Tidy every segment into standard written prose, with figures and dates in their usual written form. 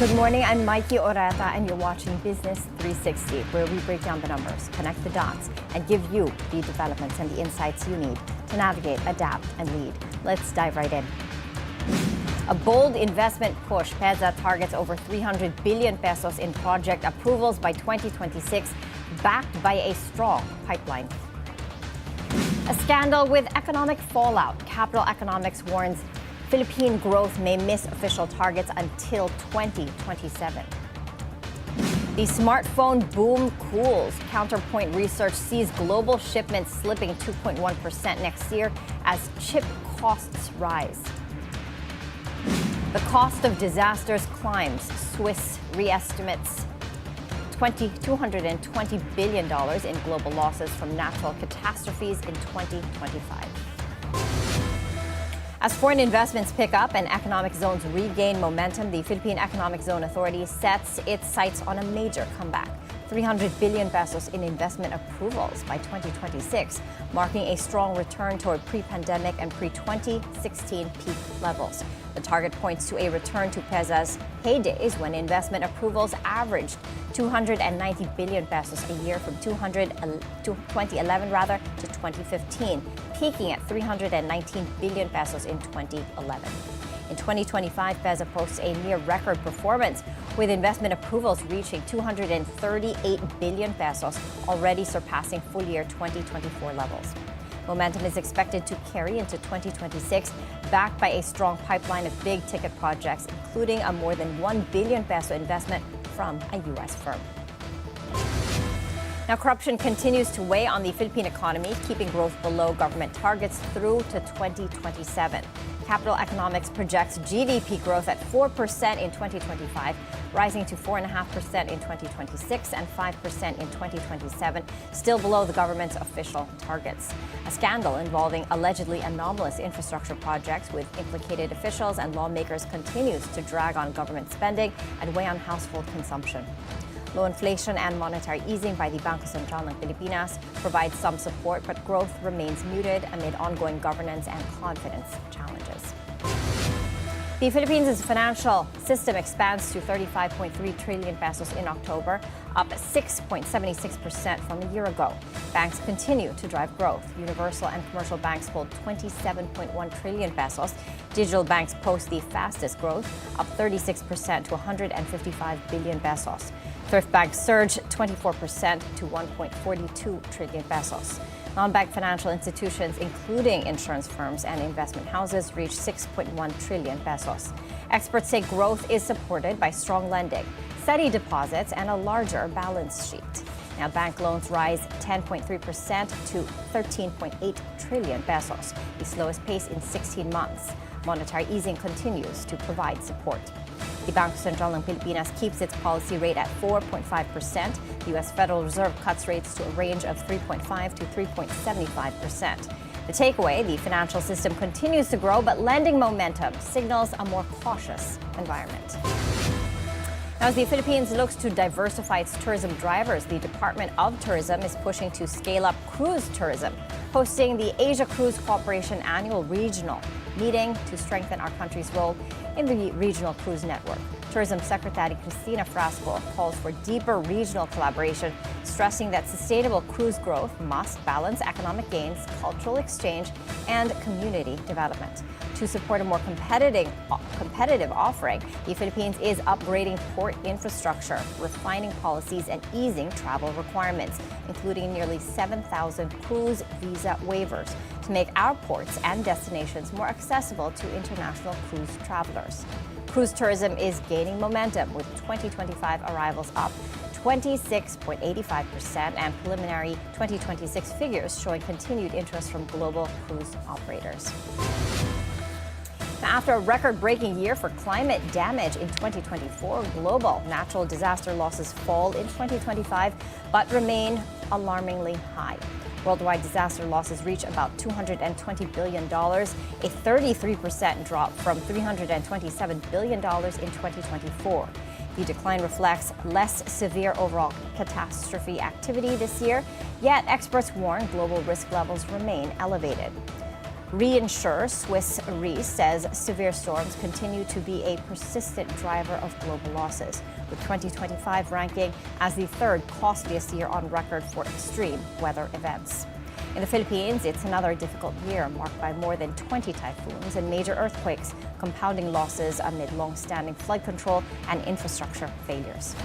Good morning, I'm Maiki Oreta and you're watching Business 360, where we break down the numbers, connect the dots, and give you the developments and the insights you need to navigate, adapt, and lead. Let's dive right in. A bold investment push. PEZA targets over 300 billion pesos in project approvals by 2026, backed by a strong pipeline. A scandal with economic fallout. Capital Economics warns Philippine growth may miss official targets until 2027. The smartphone boom cools. Counterpoint research sees global shipments slipping 2.1% next year as chip costs rise. The cost of disasters climbs. Swiss reestimates $220 billion in global losses from natural catastrophes in 2025. As foreign investments pick up and economic zones regain momentum, the Philippine Economic Zone Authority sets its sights on a major comeback. 300 billion pesos in investment approvals by 2026, marking a strong return toward pre-pandemic and pre-2016 peak levels. The target points to a return to PEZA's heydays when investment approvals averaged 290 billion pesos a year from 2011 to 2015, peaking at 319 billion pesos in 2011. In 2025, PEZA posts a near record performance, with investment approvals reaching 238 billion pesos, already surpassing full year 2024 levels. Momentum is expected to carry into 2026, backed by a strong pipeline of big ticket projects, including a more than 1 billion peso investment from a U.S. firm. Now, corruption continues to weigh on the Philippine economy, keeping growth below government targets through to 2027. Capital Economics projects GDP growth at 4% in 2025, rising to 4.5% in 2026 and 5% in 2027, still below the government's official targets. A scandal involving allegedly anomalous infrastructure projects with implicated officials and lawmakers continues to drag on government spending and weigh on household consumption. Low inflation and monetary easing by the Bangko Sentral ng Pilipinas provide some support, but growth remains muted amid ongoing governance and confidence challenges. The Philippines' financial system expands to 35.3 trillion pesos in October, up 6.76% from a year ago. Banks continue to drive growth. Universal and commercial banks hold 27.1 trillion pesos. Digital banks post the fastest growth, up 36% to 155 billion pesos. Thrift banks surge 24% to 1.42 trillion pesos. Non-bank financial institutions, including insurance firms and investment houses, reach 6.1 trillion pesos. Experts say growth is supported by strong lending, steady deposits, and a larger balance sheet. Now, bank loans rise 10.3% to 13.8 trillion pesos, the slowest pace in 16 months. Monetary easing continues to provide support. The Bangko Sentral ng Pilipinas keeps its policy rate at 4.5%. The U.S. Federal Reserve cuts rates to a range of 3.5 to 3.75%. The takeaway, the financial system continues to grow, but lending momentum signals a more cautious environment. Now, as the Philippines looks to diversify its tourism drivers, the Department of Tourism is pushing to scale up cruise tourism, hosting the Asia Cruise Corporation annual regional meeting to strengthen our country's role in the regional cruise network. Tourism Secretary Cristina Frasco calls for deeper regional collaboration, stressing that sustainable cruise growth must balance economic gains, cultural exchange, and community development. To support a more competitive offering, the Philippines is upgrading port infrastructure, refining policies, and easing travel requirements, including nearly 7,000 cruise visa waivers to make our ports and destinations more accessible to international cruise travelers. Cruise tourism is gaining momentum, with 2025 arrivals up 26.85% and preliminary 2026 figures showing continued interest from global cruise operators. Now, after a record-breaking year for climate damage in 2024, global natural disaster losses fall in 2025 but remain alarmingly high. Worldwide disaster losses reach about $220 billion, a 33% drop from $327 billion in 2024. The decline reflects less severe overall catastrophe activity this year, yet experts warn global risk levels remain elevated. Reinsurer Swiss Re says severe storms continue to be a persistent driver of global losses, with 2025 ranking as the third costliest year on record for extreme weather events. In the Philippines, it's another difficult year marked by more than 20 typhoons and major earthquakes, compounding losses amid long-standing flood control and infrastructure failures.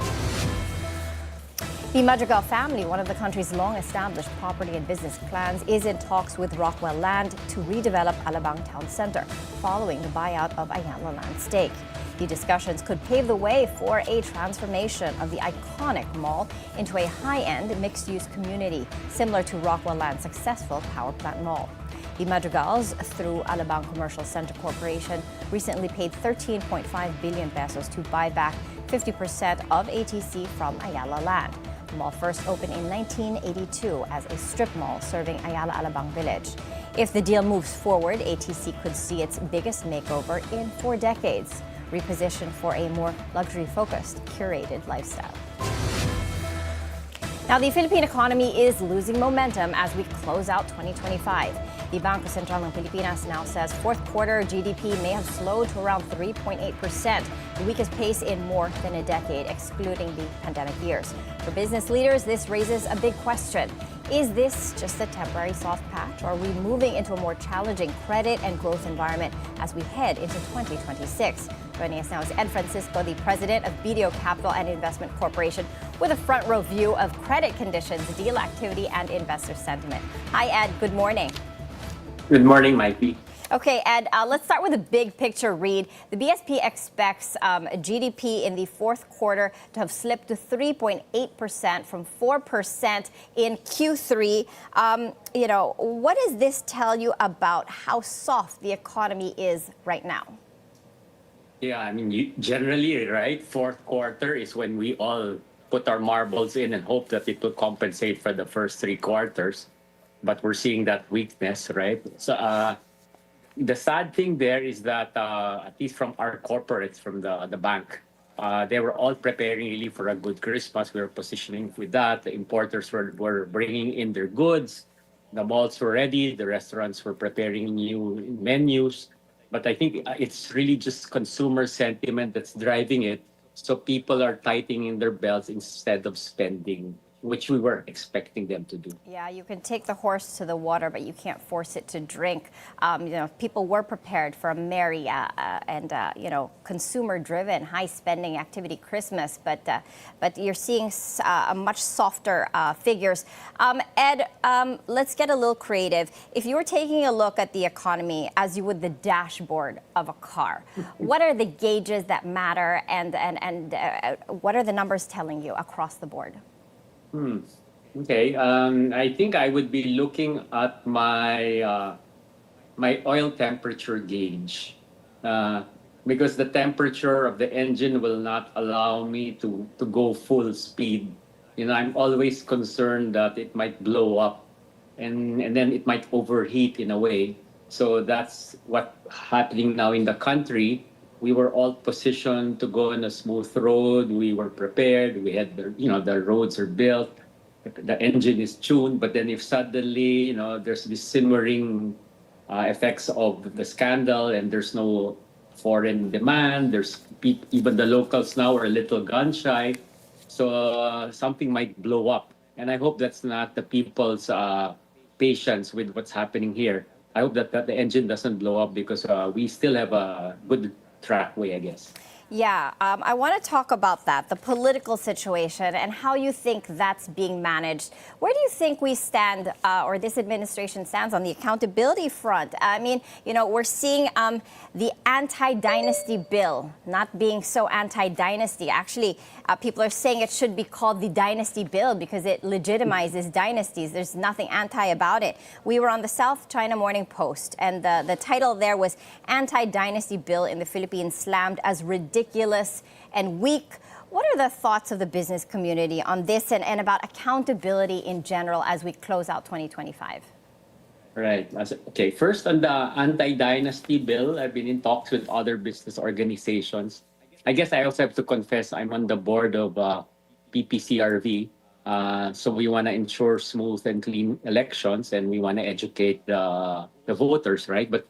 The Madrigal family, one of the country's long-established property and business clans, is in talks with Rockwell Land to redevelop Alabang Town Center following the buyout of Ayala Land stake. The discussions could pave the way for a transformation of the iconic mall into a high-end mixed-use community, similar to Rockwell Land's successful power plant mall. The Madrigals, through Alabang Commercial Center Corporation, recently paid 13.5 billion pesos to buy back 50% of ATC from Ayala Land. The mall first opened in 1982 as a strip mall serving Ayala Alabang Village. If the deal moves forward, ATC could see its biggest makeover in 4 decades, repositioned for a more luxury-focused, curated lifestyle. Now, the Philippine economy is losing momentum as we close out 2025. The Bangko Sentral ng Pilipinas now says fourth quarter GDP may have slowed to around 3.8%, the weakest pace in more than a decade, excluding the pandemic years. For business leaders, this raises a big question. Is this just a temporary soft patch, or are we moving into a more challenging credit and growth environment as we head into 2026? Joining us now is Ed Francisco, the president of BDO Capital and Investment Corporation, with a front row view of credit conditions, deal activity, and investor sentiment. Hi, Ed. Good morning. Good morning, Maiki. Okay, Ed, let's start with a big picture read. The BSP expects GDP in the fourth quarter to have slipped to 3.8% from 4% in Q3. What does this tell you about how soft the economy is right now? Yeah, I mean, generally, right, fourth quarter is when we all put our marbles in and hope that it will compensate for the first 3 quarters. But we're seeing that weakness, right? So the sad thing there is that, at least from our corporates, from the bank, they were all preparing really for a good Christmas. We were positioning with that. The importers were bringing in their goods. The malls were ready. The restaurants were preparing new menus. But I think it's really just consumer sentiment that's driving it. So people are tightening their belts instead of spending, which we were expecting them to do. Yeah, you can take the horse to the water, but you can't force it to drink. People were prepared for a merry and consumer-driven, high-spending activity Christmas, but you're seeing a much softer figures. Ed, let's get a little creative. If you were taking a look at the economy as you would the dashboard of a car, what are the gauges that matter, and what are the numbers telling you across the board? Okay. I think I would be looking at my oil temperature gauge, because the temperature of the engine will not allow me to go full speed. I'm always concerned that it might blow up, and then it might overheat in a way. So that's what's happening now in the country. We were all positioned to go on a smooth road. We were prepared. We had the roads are built. The engine is tuned. But then if suddenly, there's this simmering effects of the scandal and there's no foreign demand, even the locals now are a little gun shy. So something might blow up. And I hope that's not the people's patience with what's happening here. I hope that the engine doesn't blow up, because we still have a good trackway, I guess. Yeah, I want to talk about that, the political situation and how you think that's being managed. Where do you think we stand, or this administration stands, on the accountability front? I mean, we're seeing the anti-dynasty bill not being so anti-dynasty. Actually, people are saying it should be called the dynasty bill because it legitimizes dynasties. There's nothing anti about it. We were on the South China Morning Post, and the title there was "Anti-Dynasty Bill in the Philippines Slammed as Ridiculous and Weak." What are the thoughts of the business community on this and about accountability in general as we close out 2025? Right. Okay. First, on the anti-dynasty bill, I've been in talks with other business organizations. I guess I also have to confess I'm on the board of PPCRV, So we want to ensure smooth and clean elections, and we want to educate the voters, right? But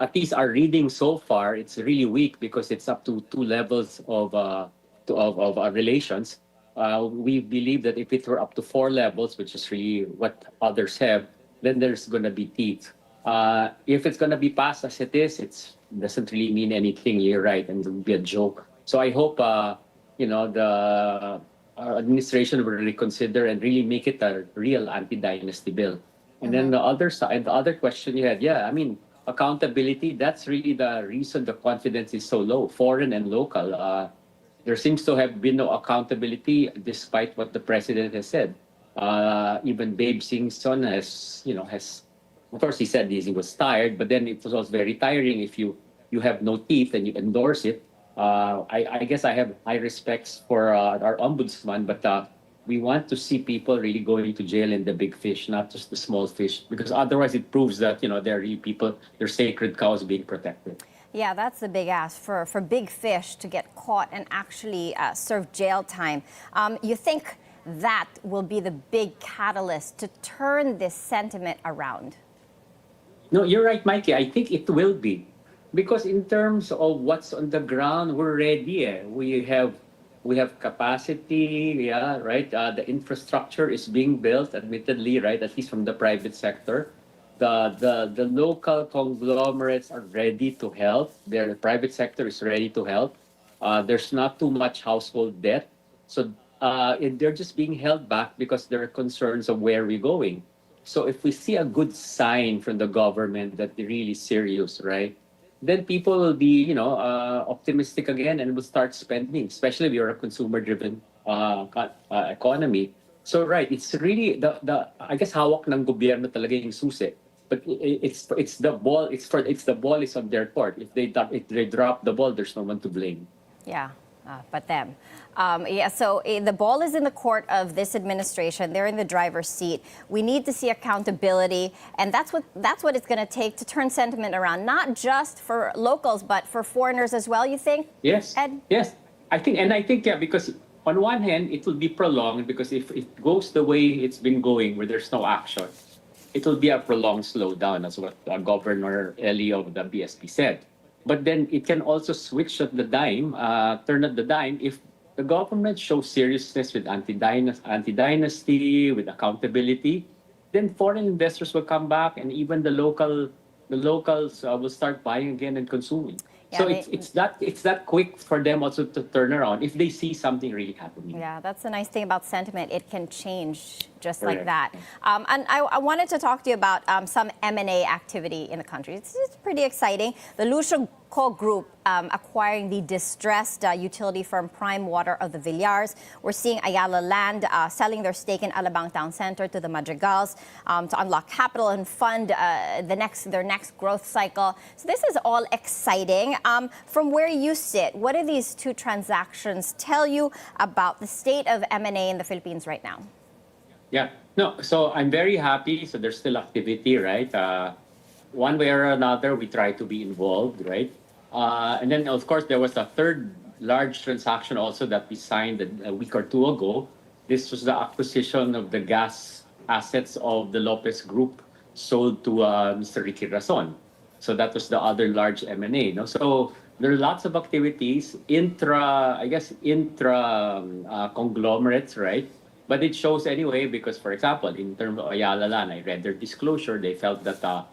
at least our reading so far, it's really weak because it's up to two levels of relations. We believe that if it were up to four levels, which is really what others have, then there's going to be teeth. If it's going to be passed as it is, it doesn't really mean anything. You're right, and it will be a joke. So I hope the administration will reconsider and really make it a real anti-dynasty bill. And then the other side, the other question you had, yeah, I mean, accountability, that's really the reason the confidence is so low, foreign and local. There seems to have been no accountability despite what the president has said. Even Babe Singson has, of course, he said he was tired, but then it was also very tiring if you have no teeth and you endorse it. I guess I have high respects for our ombudsman, but we want to see people really going to jail in the big fish, not just the small fish, because otherwise it proves that they're really people, they're sacred cows being protected. Yeah, that's the big ask for big fish to get caught and actually serve jail time. You think that will be the big catalyst to turn this sentiment around? No, you're right, Mikey. I think it will be. Because in terms of what's on the ground, we're ready. We have capacity, yeah, right? The infrastructure is being built, admittedly, right? At least from the private sector. The local conglomerates are ready to help. The private sector is ready to help. There's not too much household debt. So they're just being held back because there are concerns of where we're going. So if we see a good sign from the government that they're really serious, right? Then people will be, optimistic again and will start spending, especially if you're a consumer-driven economy. So right, it's really the I guess hawak ng gobyerno talaga yung susi. But it's the ball. It's the ball is on their court. If they drop the ball, there's no one to blame. Yeah, but them. So the ball is in the court of this administration. They're in the driver's seat. We need to see accountability, and that's what it's going to take to turn sentiment around, not just for locals, but for foreigners as well, you think? Yes, Ed? yes. I think, yeah, because on one hand, it will be prolonged because if it goes the way it's been going, where there's no action, it will be a prolonged slowdown, as what Governor Ellie of the BSP said. But then it can also switch at the dime, turn at the dime if the government shows seriousness with anti-dynasty, with accountability. Then foreign investors will come back, and even the locals will start buying again and consuming. Yeah, so it's that quick for them also to turn around if they see something really happening. Yeah, that's the nice thing about sentiment. It can change just Correct. like that. And I wanted to talk to you about some M&A activity in the country. It's pretty exciting. The Lucio Group acquiring the distressed utility firm Prime Water of the Villars. We're seeing Ayala Land selling their stake in Alabang Town Center to the Madrigals to unlock capital and fund their next growth cycle. So this is all exciting. From where you sit, what do these two transactions tell you about the state of M&A in the Philippines right now? Yeah, no, so I'm very happy. So there's still activity, right? One way or another, we try to be involved, right? And then, of course, there was a third large transaction also that we signed a week or two ago. This was the acquisition of the gas assets of the Lopez Group sold to Mr. Ricky Rason. So that was the other large M&A. No? So there are lots of activities, intra conglomerates, right? But it shows anyway because, for example, in terms of Ayala Land, I read their disclosure. They felt that the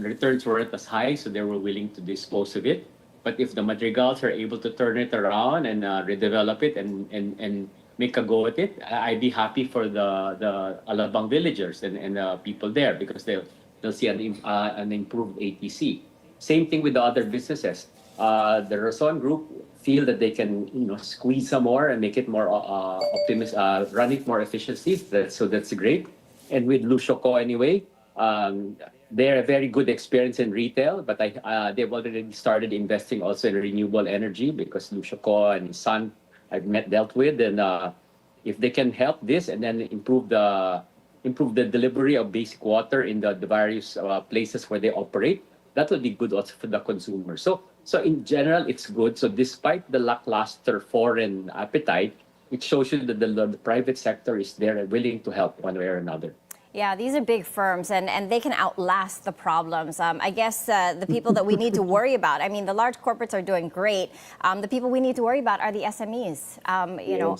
returns weren't as high, so they were willing to dispose of it. But if the Madrigals are able to turn it around and redevelop it and make a go at it, I'd be happy for the Alabang villagers and the people there because they'll see an improved ATC. Same thing with the other businesses. The Rason Group feel that they can squeeze some more and make it more run it more efficiently. So that's great. And with Lucio anyway. They're a very good experience in retail, but they've already started investing also in renewable energy because Lucio and his son I've dealt with, and if they can help this and then improve the delivery of basic water in the various places where they operate, that will be good also for the consumer. So in general, it's good. So despite the lackluster foreign appetite, it shows you that the private sector is there and willing to help one way or another. Yeah, these are big firms, and they can outlast the problems. I guess the people that we need to worry about, I mean, the large corporates are doing great. The people we need to worry about are the SMEs. You know,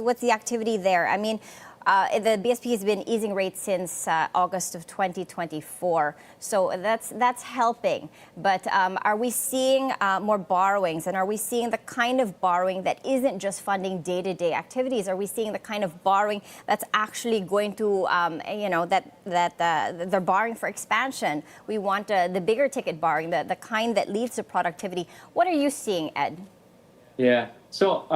what's the activity there? I mean, the BSP has been easing rates since August of 2024, so that's helping. But are we seeing more borrowings, and are we seeing the kind of borrowing that isn't just funding day-to-day activities? Are we seeing the kind of borrowing that's actually going to, you know, that they're borrowing for expansion? We want the bigger ticket borrowing, the kind that leads to productivity. What are you seeing, Ed? Yeah. So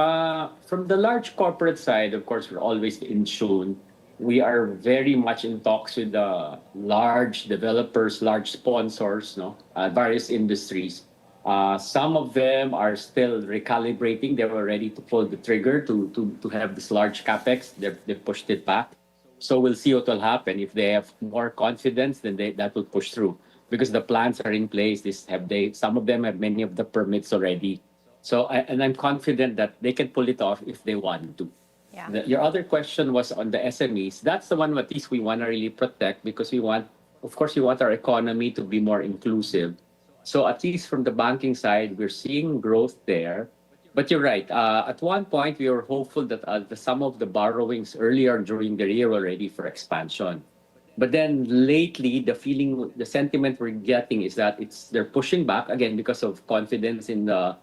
from the large corporate side, of course, we're always in tune. We are very much in talks with the large developers, large sponsors, various industries. Some of them are still recalibrating. They were ready to pull the trigger to have this large capex. They pushed it back. So we'll see what will happen. If they have more confidence, then that will push through because the plans are in place. Some of them have many of the permits already. So, I'm confident that they can pull it off if they want to. Yeah. Your other question was on the SMEs. That's the one at least we want to really protect because of course, we want our economy to be more inclusive. So at least from the banking side, we're seeing growth there. But you're right. At one point, we were hopeful that some of the borrowings earlier during the year were ready for expansion. But then lately, the sentiment we're getting is that they're pushing back again because of confidence in the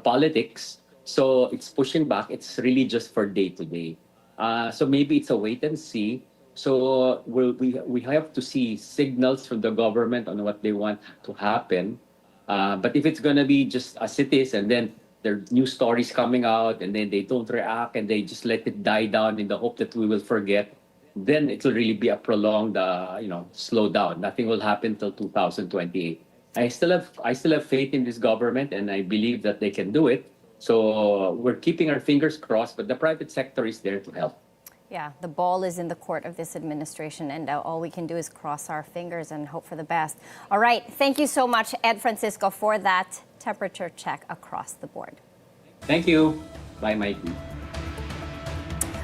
politics. So it's pushing back. It's really just for day to day. So maybe it's a wait and see. So we have to see signals from the government on what they want to happen. But if it's going to be just as it is, and then there are new stories coming out, and then they don't react, and they just let it die down in the hope that we will forget, then it will really be a prolonged, slowdown. Nothing will happen till 2028. I still have faith in this government, and I believe that they can do it. So we're keeping our fingers crossed, but the private sector is there to help. Yeah, the ball is in the court of this administration, and all we can do is cross our fingers and hope for the best. All right, thank you so much, Ed Francisco, for that temperature check across the board. Thank you. Bye, Maiki.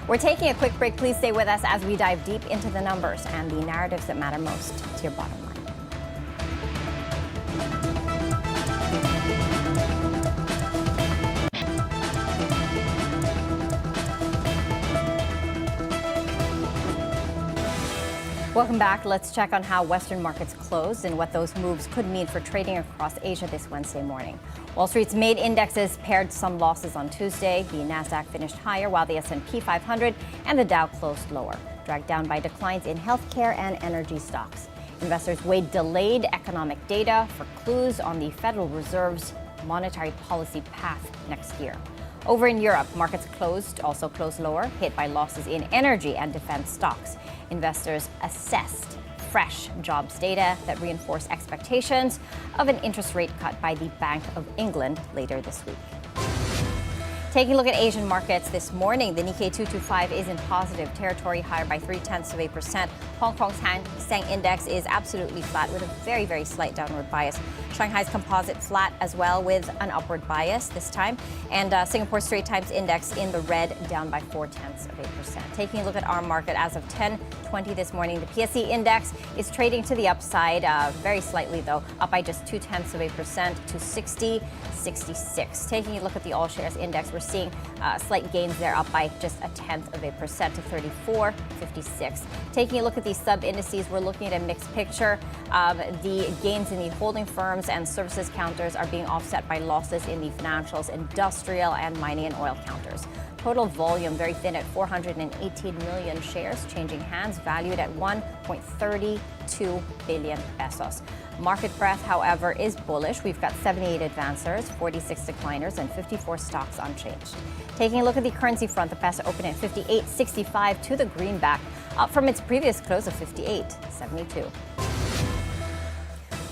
We're taking a quick break. Please stay with us as we dive deep into the numbers and the narratives that matter most to your bottom line. Welcome back. Let's check on how Western markets closed and what those moves could mean for trading across Asia this Wednesday morning. Wall Street's main indexes paired some losses on Tuesday. The Nasdaq finished higher while the S&P 500 and the Dow closed lower, dragged down by declines in healthcare and energy stocks. Investors weighed delayed economic data for clues on the Federal Reserve's monetary policy path next year. Over in Europe, markets also closed lower, hit by losses in energy and defense stocks. Investors assessed fresh jobs data that reinforce expectations of an interest rate cut by the Bank of England later this week. Taking a look at Asian markets this morning, the Nikkei 225 is in positive territory, higher by 0.3%. Hong Kong's Hang Seng Index is absolutely flat with a very, very slight downward bias. Shanghai's Composite flat as well with an upward bias this time. And Singapore's Straits Times Index in the red, down by 0.4%. Taking a look at our market as of 10:20 this morning, the PSE Index is trading to the upside, very slightly though, up by just 0.2% to 60.66. Taking a look at the All Shares Index, we're seeing slight gains there, up by just 0.1% to 34.56. Taking a look at these sub-indices, we're looking at a mixed picture. The gains in the holding firms and services counters are being offset by losses in the financials, industrial, and mining and oil counters. Total volume very thin at 418 million shares, changing hands, valued at 1.32 billion pesos. Market breadth, however, is bullish. We've got 78 advancers, 46 decliners, and 54 stocks unchanged. Taking a look at the currency front, the peso opened at 58.65 to the greenback, up from its previous close of 58.72.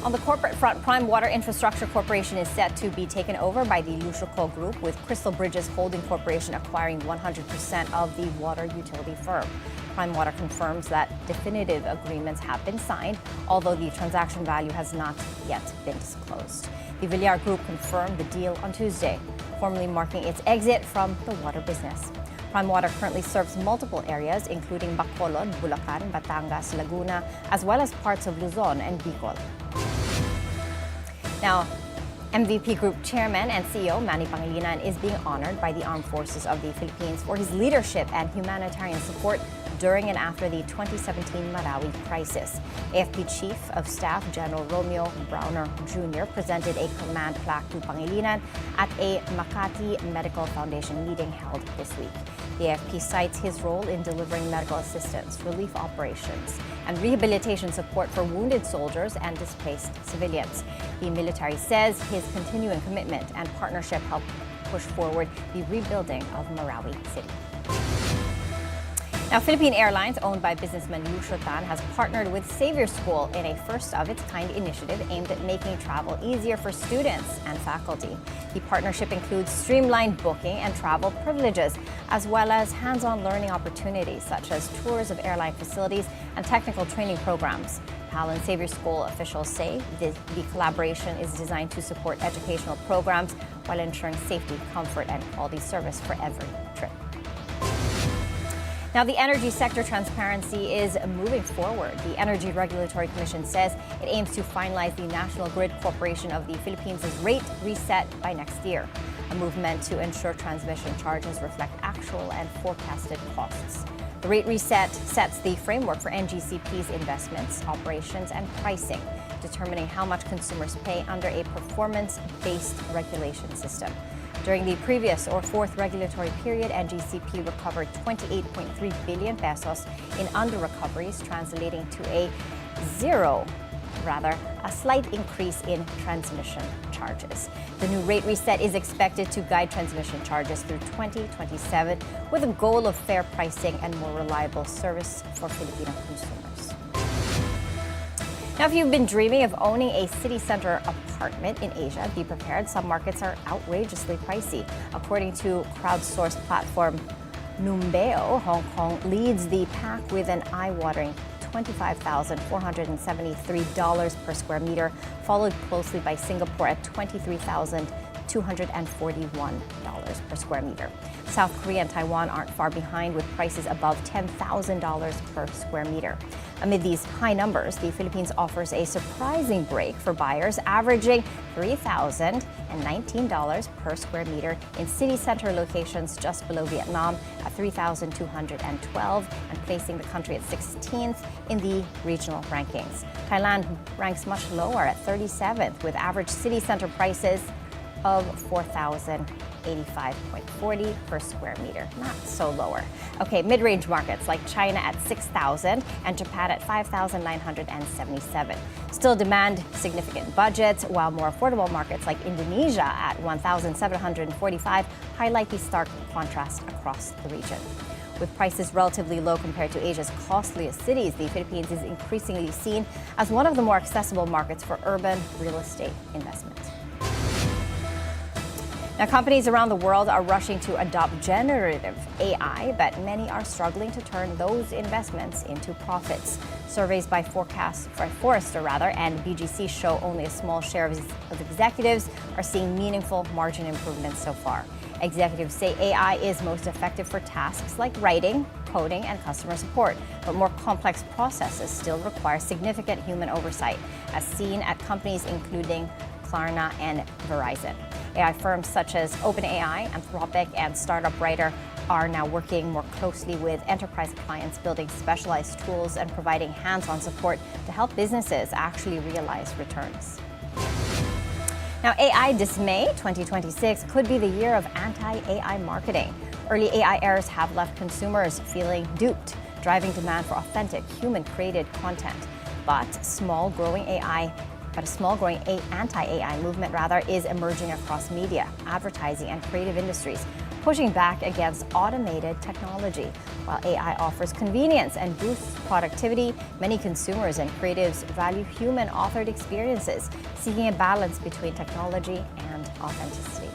On the corporate front, Prime Water Infrastructure Corporation is set to be taken over by the Lucico Group, with Crystal Bridges Holding Corporation acquiring 100% of the water utility firm. Prime Water confirms that definitive agreements have been signed, although the transaction value has not yet been disclosed. The Villar Group confirmed the deal on Tuesday. formally marking its exit from the water business. Prime Water currently serves multiple areas, including Bacolod, Bulacan, Batangas, Laguna, as well as parts of Luzon and Bicol. Now, MVP Group Chairman and CEO Manny Pangilinan is being honored by the Armed Forces of the Philippines for his leadership and humanitarian support during and after the 2017 Marawi crisis. AFP Chief of Staff General Romeo Browner Jr. presented a command plaque to Pangilinan at a Makati Medical Foundation meeting held this week. The AFP cites his role in delivering medical assistance, relief operations, and rehabilitation support for wounded soldiers and displaced civilians. The military says his continuing commitment and partnership helped push forward the rebuilding of Marawi City. Now, Philippine Airlines, owned by businessman Lucio Tan, has partnered with Xavier School in a first-of-its-kind initiative aimed at making travel easier for students and faculty. The partnership includes streamlined booking and travel privileges, as well as hands-on learning opportunities such as tours of airline facilities and technical training programs. PAL and Xavier School officials say the collaboration is designed to support educational programs while ensuring safety, comfort, and quality service for every trip. Now, the energy sector transparency is moving forward. The Energy Regulatory Commission says it aims to finalize the National Grid Corporation of the Philippines' rate reset by next year, a movement to ensure transmission charges reflect actual and forecasted costs. The rate reset sets the framework for NGCP's investments, operations, and pricing, determining how much consumers pay under a performance-based regulation system. During the previous or fourth regulatory period, NGCP recovered 28.3 billion pesos in under-recoveries, translating to a slight increase in transmission charges. The new rate reset is expected to guide transmission charges through 2027 with a goal of fair pricing and more reliable service for Filipino consumers. Now, if you've been dreaming of owning a city center apartment in Asia, be prepared. Some markets are outrageously pricey. According to crowdsourced platform Numbeo, Hong Kong leads the pack with an eye-watering $25,473 per square meter, followed closely by Singapore at $23,241 per square meter. South Korea and Taiwan aren't far behind, with prices above $10,000 per square meter. Amid these high numbers, the Philippines offers a surprising break for buyers, averaging $3,019 per square meter in city center locations just below Vietnam at $3,212 and placing the country at 16th in the regional rankings. Thailand ranks much lower at 37th, with average city center prices of $4,085.40 per square meter. Not so lower. Okay, mid-range markets like China at $6,000 and Japan at $5,977 still demand significant budgets, while more affordable markets like Indonesia at $1,745 highlight the stark contrast across the region. With prices relatively low compared to Asia's costliest cities, the Philippines is increasingly seen as one of the more accessible markets for urban real estate investment. Now, companies around the world are rushing to adopt generative AI, but many are struggling to turn those investments into profits. Surveys by Forrester and BGC show only a small share of executives are seeing meaningful margin improvements so far. Executives say AI is most effective for tasks like writing, coding, and customer support, but more complex processes still require significant human oversight, as seen at companies including Klarna and Verizon. AI firms such as OpenAI, Anthropic, and startup Writer are now working more closely with enterprise clients, building specialized tools and providing hands-on support to help businesses actually realize returns. Now, AI dismay 2026 could be the year of anti-AI marketing. Early AI errors have left consumers feeling duped, driving demand for authentic, human-created content. But a small growing anti-AI movement is emerging across media, advertising, and creative industries, pushing back against automated technology. While AI offers convenience and boosts productivity, many consumers and creatives value human-authored experiences, seeking a balance between technology and authenticity.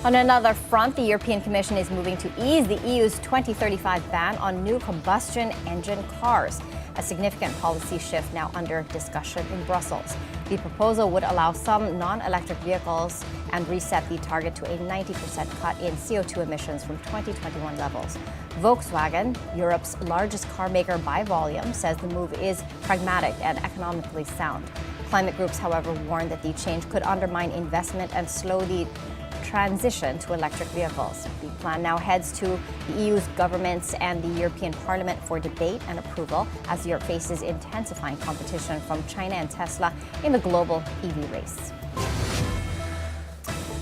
On another front, the European Commission is moving to ease the EU's 2035 ban on new combustion engine cars, a significant policy shift now under discussion in Brussels. The proposal would allow some non-electric vehicles and reset the target to a 90% cut in CO2 emissions from 2021 levels. Volkswagen, Europe's largest car maker by volume, says the move is pragmatic and economically sound. Climate groups, however, warn that the change could undermine investment and slow the transition to electric vehicles. The plan now heads to the EU's governments and the European Parliament for debate and approval as Europe faces intensifying competition from China and Tesla in the global EV race.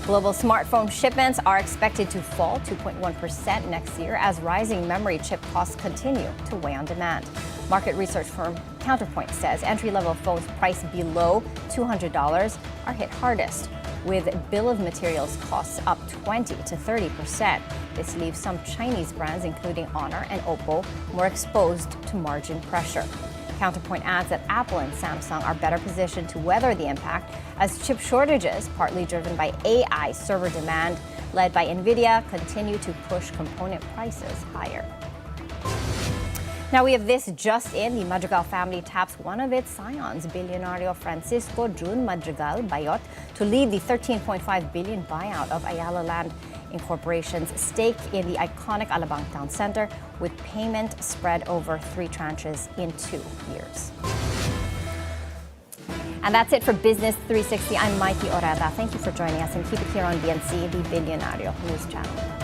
Global smartphone shipments are expected to fall 2.1% next year as rising memory chip costs continue to weigh on demand. Market research firm Counterpoint says entry-level phones priced below $200 are hit hardest, with bill of materials costs up 20 to 30%. This leaves some Chinese brands, including Honor and Oppo, more exposed to margin pressure. Counterpoint adds that Apple and Samsung are better positioned to weather the impact as chip shortages, partly driven by AI server demand led by NVIDIA, continue to push component prices higher. Now we have this just in. The Madrigal family taps one of its scions, Bilyonaryo Francisco Jun Madrigal Bayot, to lead the 13.5 billion buyout of Ayala Land Incorporation's stake in the iconic Alabang Town Center, with payment spread over 3 tranches in 2 years. And that's it for Business 360. I'm Maiki Oreta. Thank you for joining us, and keep it here on BNC, the Bilyonaryo News Channel.